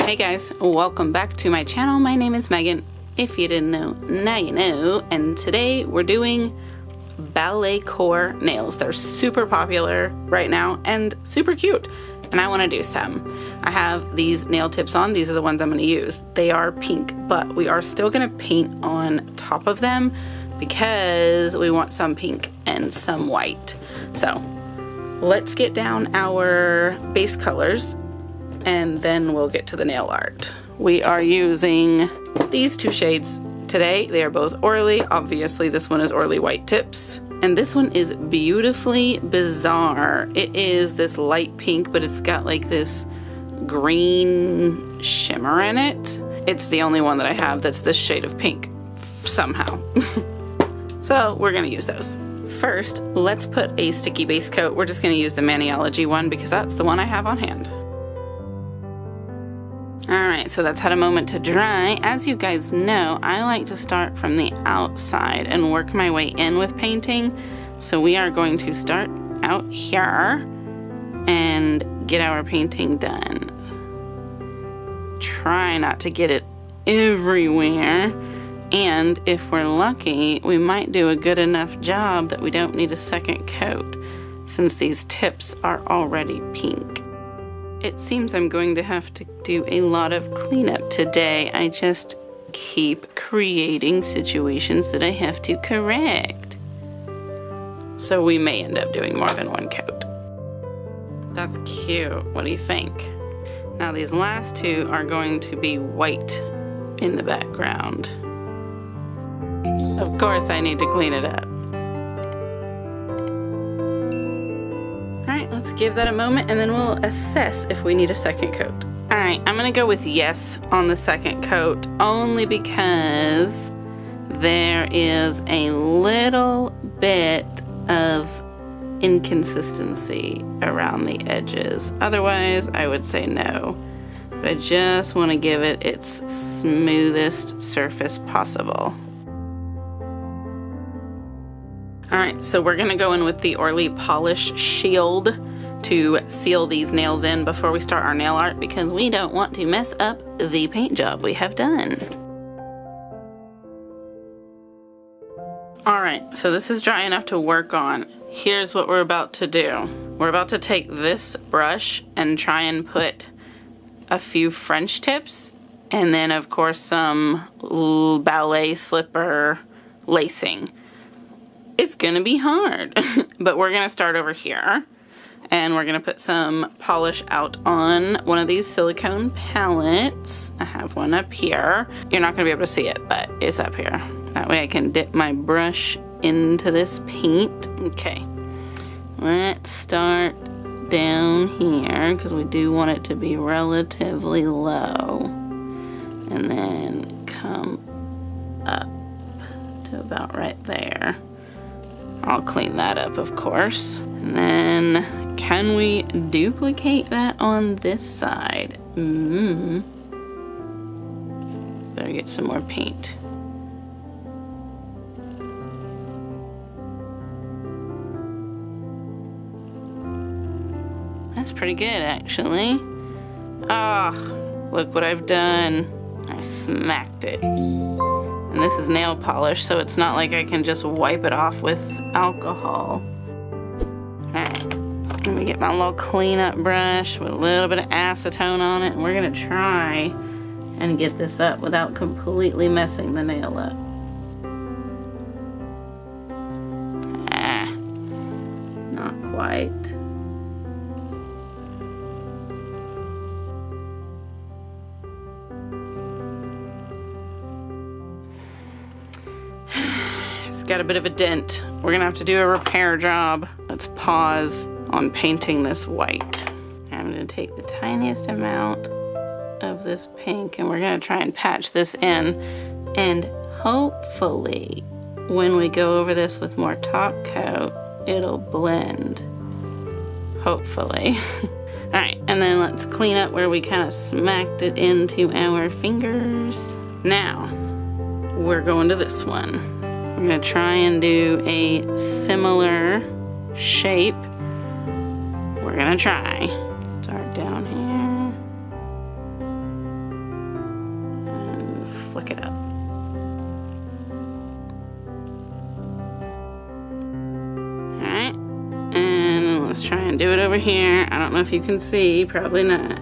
Hey guys, welcome back to my channel. My name is Megan. If you didn't know, now you know. And today we're doing ballet core nails. They're super popular right now and super cute. And I want to do some. I have these nail tips on. These are the ones I'm going to use. They are pink, but we are still going to paint on top of them because we want some pink and some white. So let's get down our base colors and then we'll get to the nail art. We are using these two shades today. They are both Orly. Obviously this one is Orly White Tips. And this one is Beautifully Bizarre. It is this light pink, but it's got like this green shimmer in it. It's the only one that I have that's this shade of pink, somehow. So we're gonna use those. First, let's put a sticky base coat. We're just gonna use the Maniology one because that's the one I have on hand. Alright, so that's had a moment to dry. As you guys know, I like to start from the outside and work my way in with painting. So we are going to start out here and get our painting done. Try not to get it everywhere. And if we're lucky, we might do a good enough job that we don't need a second coat, since these tips are already pink. It seems I'm going to have to do a lot of cleanup today. I just keep creating situations that I have to correct. So we may end up doing more than one coat. That's cute. What do you think? Now these last two are going to be white in the background. Of course I need to clean it up. Alright, let's give that a moment and then we'll assess if we need a second coat. Alright, I'm gonna go with yes on the second coat, only because there is a little bit of inconsistency around the edges. Otherwise, I would say no. But I just want to give it its smoothest surface possible. Alright, so we're going to go in with the Orly Polish Shield to seal these nails in before we start our nail art because we don't want to mess up the paint job we have done. Alright, so this is dry enough to work on. Here's what we're about to do. We're about to take this brush and try and put a few French tips and then of course some ballet slipper lacing. It's gonna be hard, but we're gonna start over here and we're gonna put some polish out on one of these silicone palettes. I have one up here. You're not gonna be able to see it, but it's up here. That way I can dip my brush into this paint. Okay, let's start down here because we do want it to be relatively low and then come up to about right there. I'll clean that up, of course. And then, can we duplicate that on this side? Better get some more paint. That's pretty good, actually. Ah, look what I've done. I smacked it. And this is nail polish, so it's not like I can just wipe it off with alcohol. Alright, let me get my little cleanup brush with a little bit of acetone on it, and we're gonna try and get this up without completely messing the nail up. Ah, not quite. Got a bit of a dent. We're gonna have to do a repair job. Let's pause on painting this white. I'm gonna take the tiniest amount of this pink and we're gonna try and patch this in, and hopefully when we go over this with more top coat it'll blend, hopefully. Alright, and then let's clean up where we kind of smacked it into our fingers. Now we're going to this one. We're going to try and do a similar shape. We're going to try. Start down here. suck it up. Alright, and let's try and do it over here. I don't know if you can see, probably not.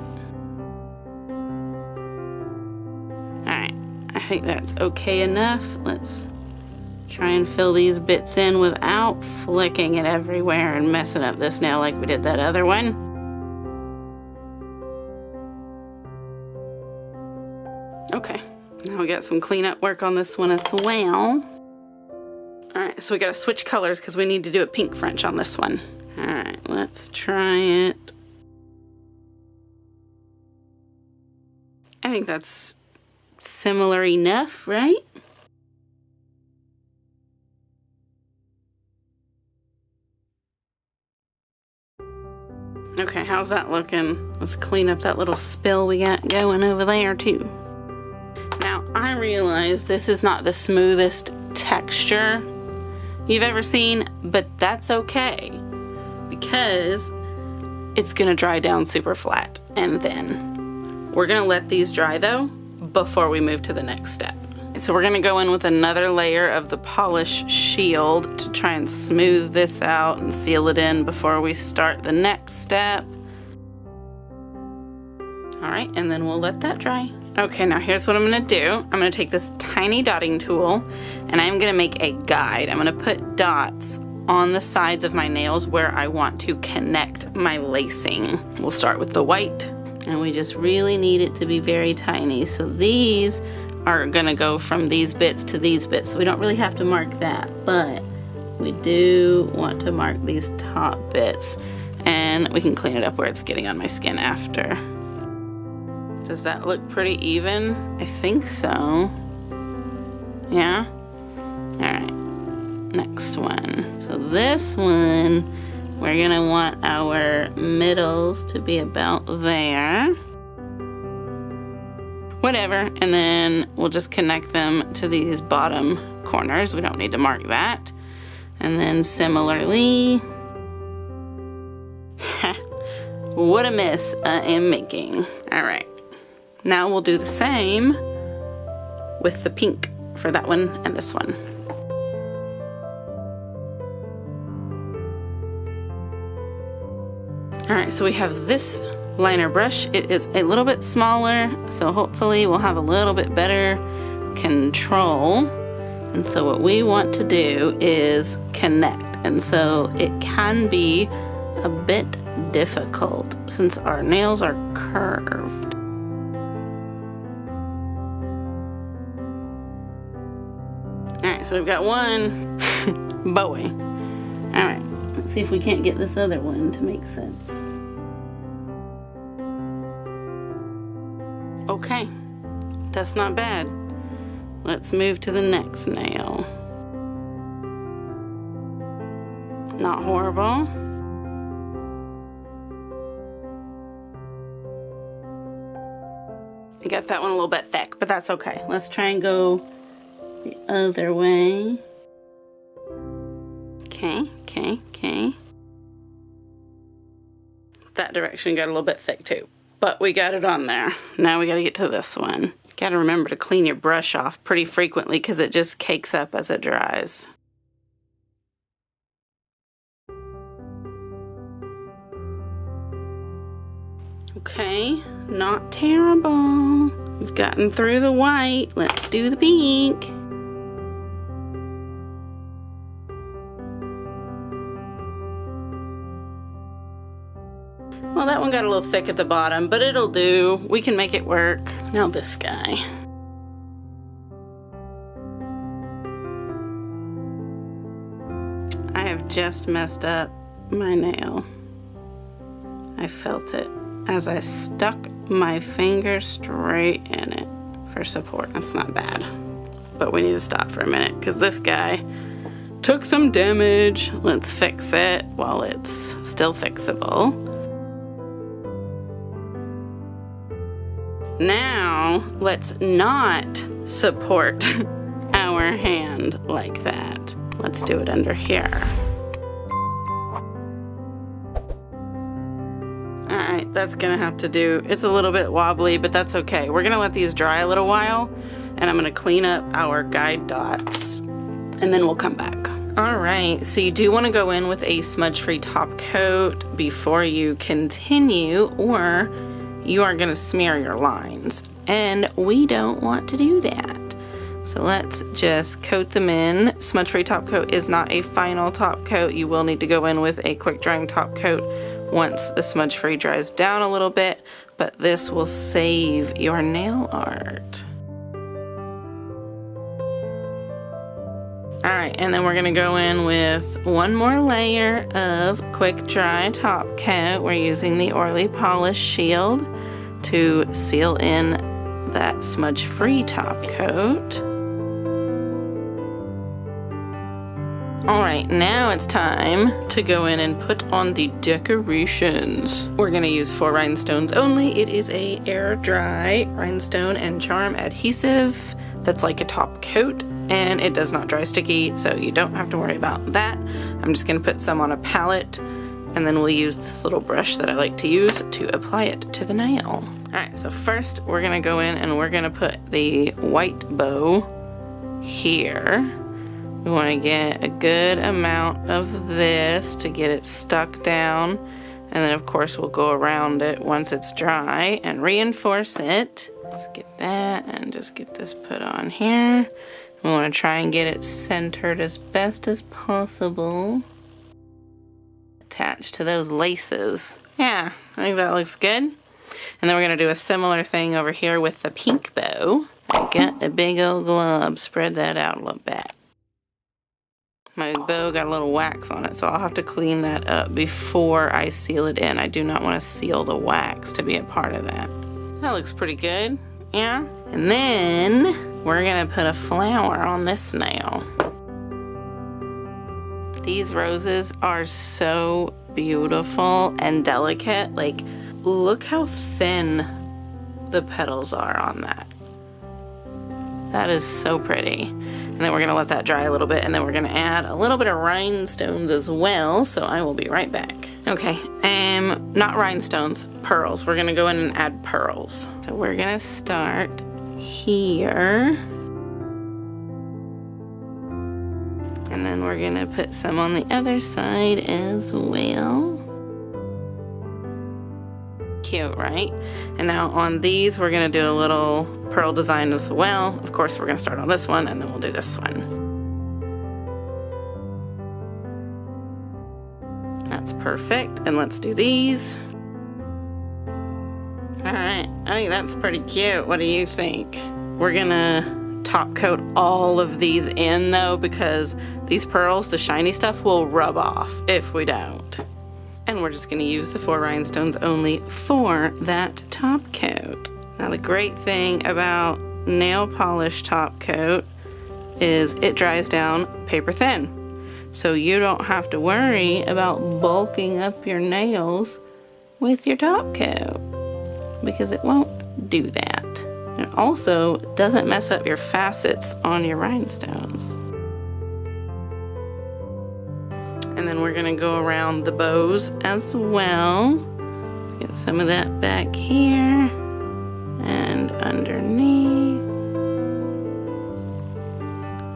Alright, I think that's okay enough. Let's try and fill these bits in without flicking it everywhere and messing up this nail like we did that other one. Okay, now we got some cleanup work on this one as well. Alright, so we gotta switch colors because we need to do a pink French on this one. Alright, let's try it. I think that's similar enough, right? Okay, how's that looking? Let's clean up that little spill we got going over there too. Now, I realize this is not the smoothest texture you've ever seen, but that's okay because it's gonna dry down super flat. And then we're gonna let these dry though before we move to the next step. So we're gonna go in with another layer of the polish shield to try and smooth this out and seal it in before we start the next step. All right, and then we'll let that dry. Okay, now here's what I'm gonna do. I'm gonna take this tiny dotting tool and I'm gonna make a guide. I'm gonna put dots on the sides of my nails where I want to connect my lacing. We'll start with the white and we just really need it to be very tiny. So these are gonna go from these bits to these bits. So we don't really have to mark that, but we do want to mark these top bits and we can clean it up where it's getting on my skin after. Does that look pretty even? I think so. Yeah? All right, next one. So this one, we're gonna want our middles to be about there. Whatever, and then we'll just connect them to these bottom corners. We don't need to mark that. And then similarly, what a mess I am making. All right, now we'll do the same with the pink for that one and this one. All right, so we have this liner brush. It is a little bit smaller, so hopefully we'll have a little bit better control. And so what we want to do is connect. And so it can be a bit difficult since our nails are curved. All right, so we've got one boy. All right, let's see if we can't get this other one to make sense. Okay, that's not bad. Let's move to the next nail. Not horrible. I got that one a little bit thick, but that's okay. Let's try and go the other way. Okay. That direction got a little bit thick too. But we got it on there. Now we gotta get to this one. Gotta remember to clean your brush off pretty frequently because it just cakes up as it dries. Okay, not terrible. We've gotten through the white. Let's do the pink. Well, that one got a little thick at the bottom, but it'll do. We can make it work. Now this guy. I have just messed up my nail. I felt it as I stuck my finger straight in it for support. That's not bad. But we need to stop for a minute because this guy took some damage. Let's fix it while it's still fixable. Now, let's not support our hand like that. Let's do it under here. All right, that's gonna have to do. It's a little bit wobbly, but that's okay. We're gonna let these dry a little while, and I'm gonna clean up our guide dots, and then we'll come back. All right, so you do wanna go in with a smudge-free top coat before you continue, or you are gonna smear your lines, and we don't want to do that. So let's just coat them in. Smudge-free top coat is not a final top coat. You will need to go in with a quick drying top coat once the smudge-free dries down a little bit, but this will save your nail art. All right, and then we're gonna go in with one more layer of quick dry top coat. We're using the Orly Polish Shield to seal in that smudge-free top coat. All right, now it's time to go in and put on the decorations. We're gonna use 4 rhinestones only. It is a air dry rhinestone and charm adhesive that's like a top coat, and it does not dry sticky, so you don't have to worry about that. I'm just gonna put some on a palette, and then we'll use this little brush that I like to use to apply it to the nail. All right, so first we're gonna go in and we're gonna put the white bow here. We want to get a good amount of this to get it stuck down, and then of course we'll go around it once it's dry and reinforce it. Let's get that and just get this put on here. We want to try and get it centered as best as possible. Attached to those laces. Yeah, I think that looks good. And then we're going to do a similar thing over here with the pink bow. I got a big old glob. Spread that out a little bit. My bow got a little wax on it, so I'll have to clean that up before I seal it in. I do not want to seal the wax to be a part of that. That looks pretty good, yeah? And then we're gonna put a flower on this nail. These roses are so beautiful and delicate. Like, look how thin the petals are on that. That is so pretty. And then we're gonna let that dry a little bit, and then we're gonna add a little bit of rhinestones as well, so I will be right back. Okay, not rhinestones, pearls. We're gonna go in and add pearls. So we're gonna start here. And then we're gonna put some on the other side as well. Cute, right? And now on these, we're gonna do a little pearl design as well. Of course, we're gonna start on this one, and then we'll do this one. That's perfect, and let's do these. All right, I think that's pretty cute. What do you think? We're gonna top coat all of these in though, because these pearls, the shiny stuff, will rub off if we don't. And we're just gonna use the 4 rhinestones only for that top coat. Now the great thing about nail polish top coat is it dries down paper thin. So you don't have to worry about bulking up your nails with your top coat, because it won't do that. It also doesn't mess up your facets on your rhinestones. And then we're gonna go around the bows as well. Let's get some of that back here and underneath.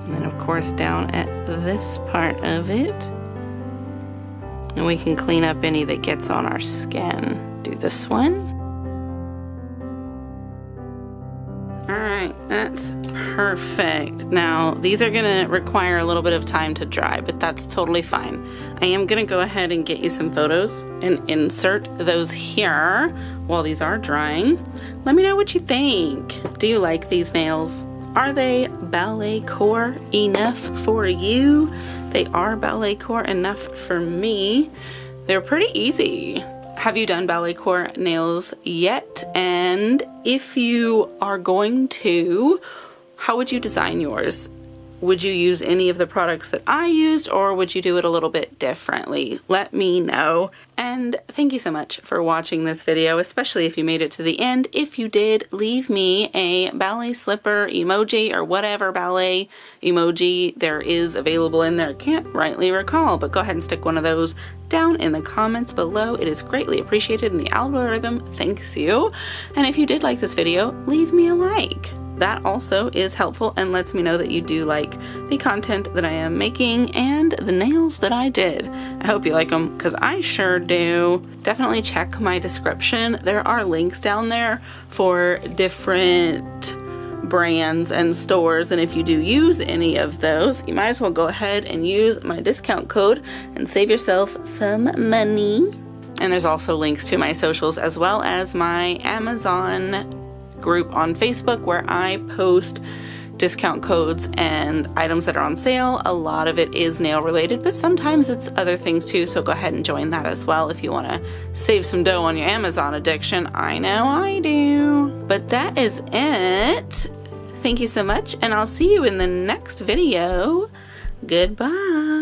And then of course down at this part of it. And we can clean up any that gets on our skin. Do this one. Alright, that's perfect. Now, these are gonna require a little bit of time to dry, but that's totally fine. I am gonna go ahead and get you some photos and insert those here while these are drying. Let me know what you think. Do you like these nails? Are they ballet core enough for you? They are ballet core enough for me. They're pretty easy. Have you done ballet core nails yet? And if you are going to, how would you design yours? Would you use any of the products that I used, or would you do it a little bit differently? Let me know. And thank you so much for watching this video, especially if you made it to the end. If you did, leave me a ballet slipper emoji or whatever ballet emoji there is available in there. Can't rightly recall, but go ahead and stick one of those down in the comments below. It is greatly appreciated, and the algorithm thanks you. And if you did like this video, leave me a like. that also is helpful and lets me know that you do like the content that I am making and the nails that I did. I hope you like them because I sure do. Definitely check my description. There are links down there for different brands and stores, and if you do use any of those, you might as well go ahead and use my discount code and save yourself some money. And there's also links to my socials as well as my Amazon group on Facebook where I post discount codes and items that are on sale. A lot of it is nail related, but sometimes it's other things too, so go ahead and join that as well if you want to save some dough on your Amazon addiction. I know I do. But that is it. Thank you so much, and I'll see you in the next video. Goodbye.